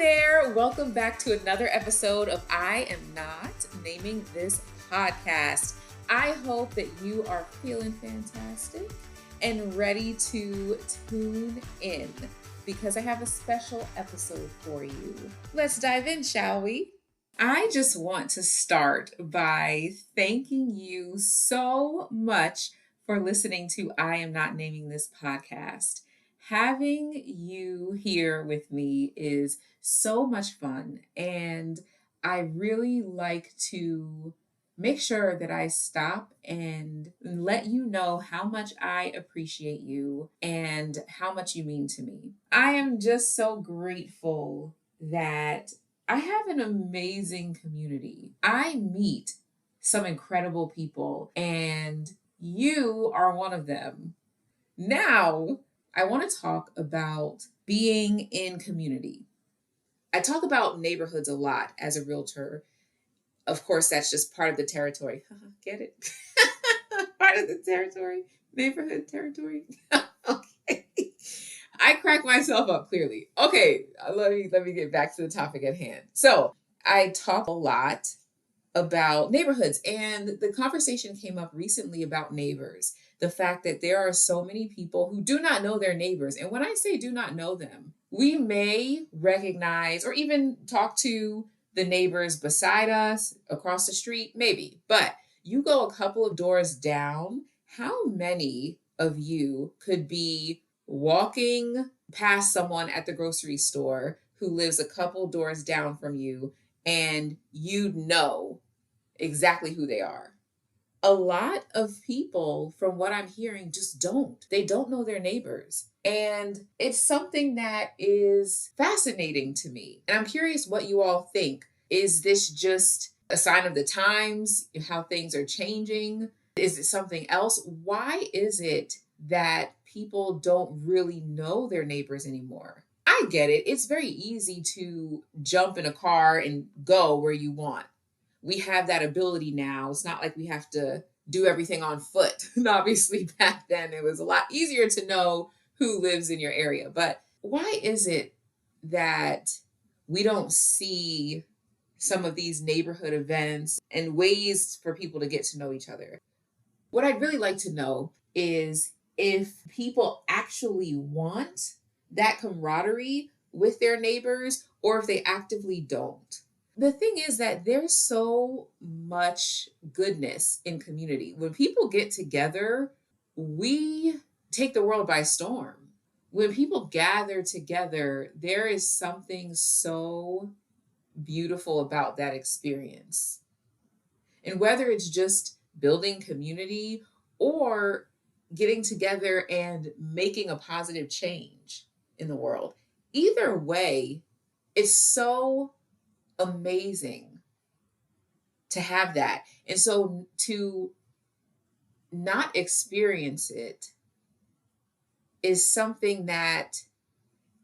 there. Welcome back to another episode of I Am Not Naming This Podcast. I hope that you are feeling fantastic and ready to tune in because I have a special episode for you. Let's dive in, shall we? I just want to start by thanking you so much for listening to I Am Not Naming This Podcast. Having you here with me is so much fun, and I really like to make sure that I stop and let you know how much I appreciate you and how much you mean to me. I am just so grateful that I have an amazing community. I meet some incredible people, and you are one of them. Now, I want to talk about being in community. I talk about neighborhoods a lot as a realtor. Of course, that's just part of the territory. Get it? Part of the territory, neighborhood territory. Okay. I crack myself up clearly. Okay, let me get back to the topic at hand. So I talk a lot about neighborhoods, and the conversation came up recently about neighbors. The fact that there are so many people who do not know their neighbors. And when I say do not know them, we may recognize or even talk to the neighbors beside us, across the street, maybe. But you go a couple of doors down, how many of you could be walking past someone at the grocery store who lives a couple doors down from you and you know exactly who they are? A lot of people, from what I'm hearing, just don't. They don't know their neighbors. And it's something that is fascinating to me. And I'm curious what you all think. Is this just a sign of the times, how things are changing? Is it something else? Why is it that people don't really know their neighbors anymore? I get it. It's very easy to jump in a car and go where you want. We have that ability now. It's not like we have to do everything on foot. And obviously back then it was a lot easier to know who lives in your area. But why is it that we don't see some of these neighborhood events and ways for people to get to know each other? What I'd really like to know is if people actually want that camaraderie with their neighbors or if they actively don't. The thing is that there's so much goodness in community. When people get together, we take the world by storm. When people gather together, there is something so beautiful about that experience. And whether it's just building community or getting together and making a positive change in the world, either way, it's so amazing to have that. And so to not experience it is something that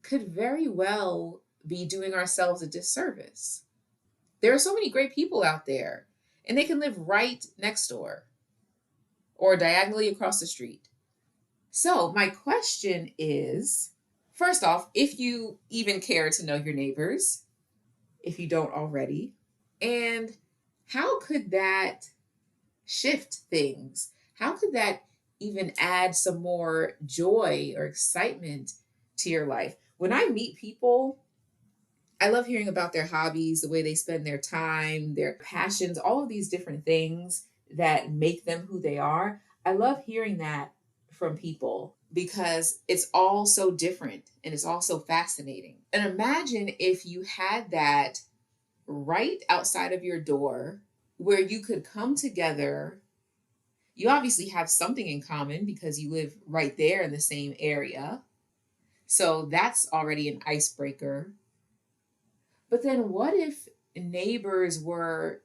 could very well be doing ourselves a disservice. There are so many great people out there, and they can live right next door or diagonally across the street. So my question is, first off, if you even care to know your neighbors, if you don't already, and how could that shift things? How could that even add some more joy or excitement to your life? When I meet people, I love hearing about their hobbies, the way they spend their time, their passions, all of these different things that make them who they are. I love hearing that from people because it's all so different and it's all so fascinating. And imagine if you had that right outside of your door where you could come together. You obviously have something in common because you live right there in the same area. So that's already an icebreaker. But then what if neighbors were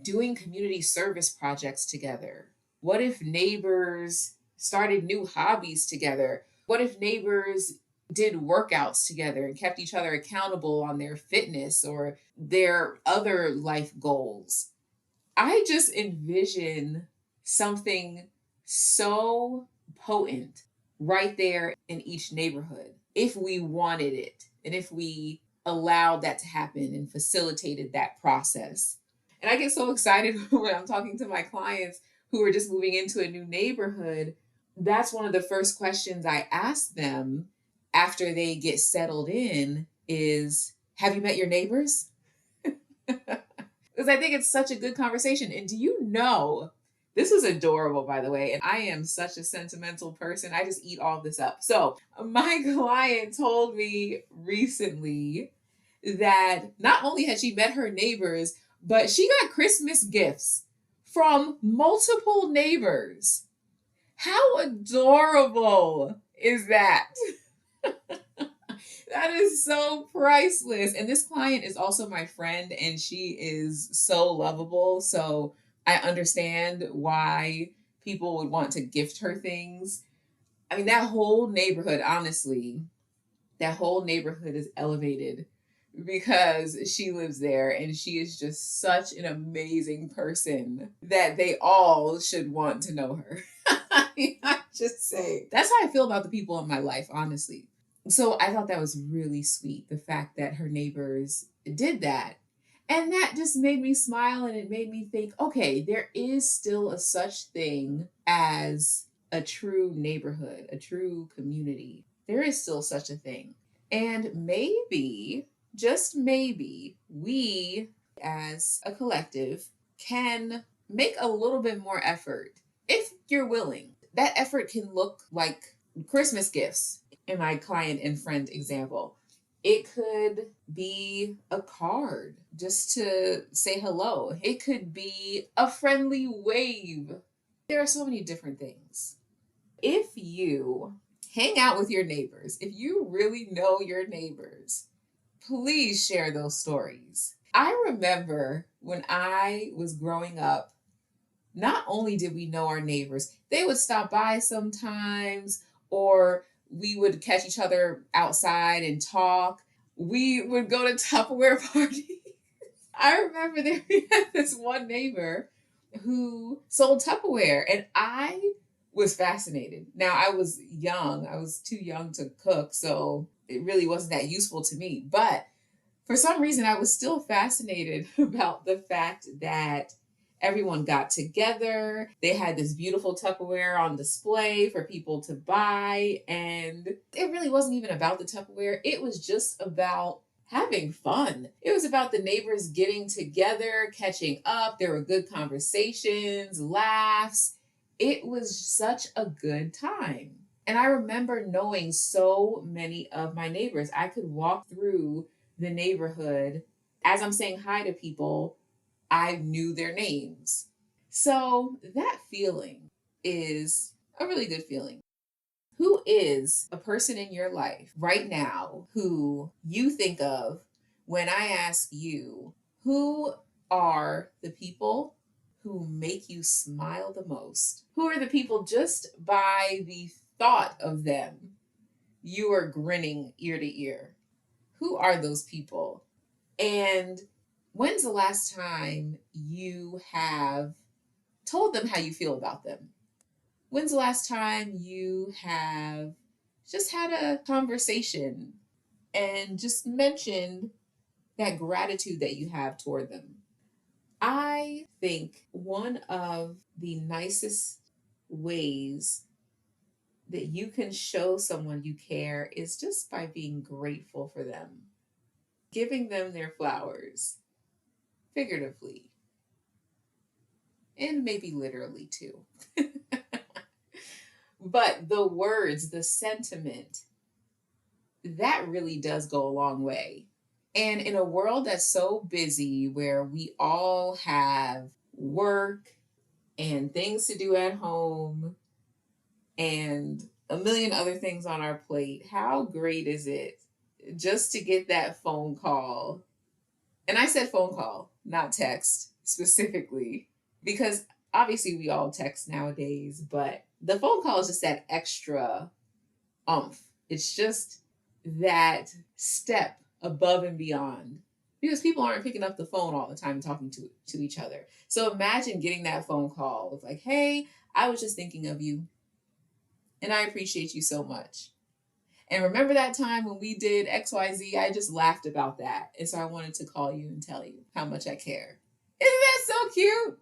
doing community service projects together? What if neighbors started new hobbies together? What if neighbors did workouts together and kept each other accountable on their fitness or their other life goals? I just envision something so potent right there in each neighborhood if we wanted it and if we allowed that to happen and facilitated that process. And I get so excited when I'm talking to my clients who are just moving into a new neighborhood. That's one of the first questions I ask them after they get settled in is, have you met your neighbors? Because I think it's such a good conversation. And do you know, this was adorable, by the way, and I am such a sentimental person. I just eat all this up. So, my client told me recently that not only had she met her neighbors, but she got Christmas gifts from multiple neighbors. How adorable is that? That is so priceless. And this client is also my friend, and she is so lovable. So I understand why people would want to gift her things. I mean, that whole neighborhood, honestly, that whole neighborhood is elevated because she lives there, and she is just such an amazing person that they all should want to know her. I just say that's how I feel about the people in my life, honestly. So I thought that was really sweet, the fact that her neighbors did that. And that just made me smile, and it made me think, okay, there is still a such thing as a true neighborhood, a true community. There is still such a thing. And maybe, just maybe, we as a collective can make a little bit more effort if you're willing. That effort can look like Christmas gifts in my client and friend example. It could be a card just to say hello. It could be a friendly wave. There are so many different things. If you hang out with your neighbors, if you really know your neighbors, please share those stories. I remember when I was growing up, not only did we know our neighbors, they would stop by sometimes, or we would catch each other outside and talk. We would go to Tupperware parties. I remember there we had this one neighbor who sold Tupperware, and I was fascinated. Now, I was young. I was too young to cook, so it really wasn't that useful to me. But for some reason, I was still fascinated about the fact that everyone got together. They had this beautiful Tupperware on display for people to buy. And it really wasn't even about the Tupperware. It was just about having fun. It was about the neighbors getting together, catching up. There were good conversations, laughs. It was such a good time. And I remember knowing so many of my neighbors. I could walk through the neighborhood. As I'm saying hi to people, I knew their names. So that feeling is a really good feeling. Who is a person in your life right now who you think of when I ask you, who are the people who make you smile the most? Who are the people just by the thought of them, you are grinning ear to ear? Who are those people? And when's the last time you have told them how you feel about them? When's the last time you have just had a conversation and just mentioned that gratitude that you have toward them? I think one of the nicest ways that you can show someone you care is just by being grateful for them, giving them their flowers, figuratively, and maybe literally too. But the words, the sentiment, that really does go a long way. And in a world that's so busy where we all have work and things to do at home and a million other things on our plate, how great is it just to get that phone call? And I said phone call, not text specifically, because obviously we all text nowadays, but the phone call is just that extra oomph. It's just that step above and beyond, because people aren't picking up the phone all the time talking to each other. So imagine getting that phone call with like, hey, I was just thinking of you and I appreciate you so much. And remember that time when we did XYZ? I just laughed about that. And so I wanted to call you and tell you how much I care. Isn't that so cute?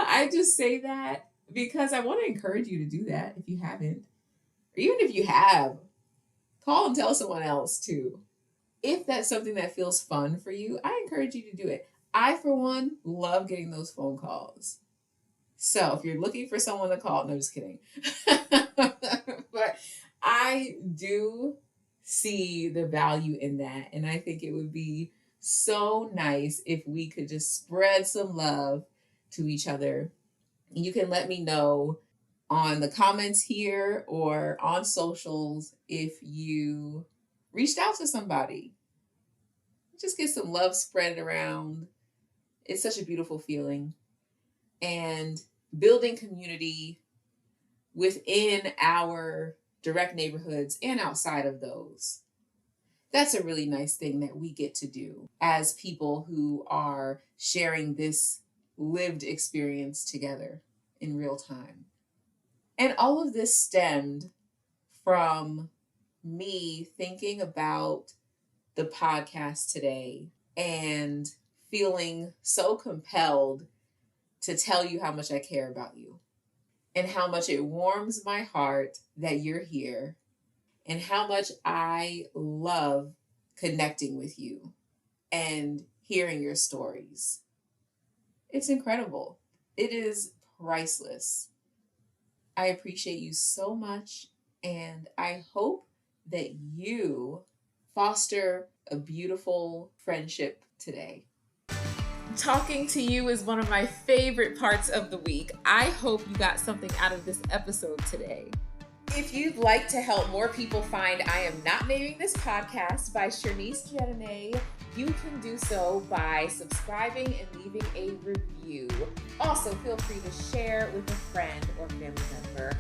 I just say that because I want to encourage you to do that if you haven't. Or even if you have, call and tell someone else too. If that's something that feels fun for you, I encourage you to do it. I, for one, love getting those phone calls. So if you're looking for someone to call, no, just kidding. But I do see the value in that. And I think it would be so nice if we could just spread some love to each other. You can let me know on the comments here or on socials if you reached out to somebody. Just get some love spread around. It's such a beautiful feeling. And building community within our direct neighborhoods and outside of those. That's a really nice thing that we get to do as people who are sharing this lived experience together in real time. And all of this stemmed from me thinking about the podcast today and feeling so compelled to tell you how much I care about you and how much it warms my heart that you're here and how much I love connecting with you and hearing your stories. It's incredible. It is priceless. I appreciate you so much, and I hope that you foster a beautiful friendship today. Talking to you is one of my favorite parts of the week. I hope you got something out of this episode today. If you'd like to help more people find I Am Not Naming This Podcast by Chernice Dieudonne, you can do so by subscribing and leaving a review. Also, feel free to share with a friend or family member.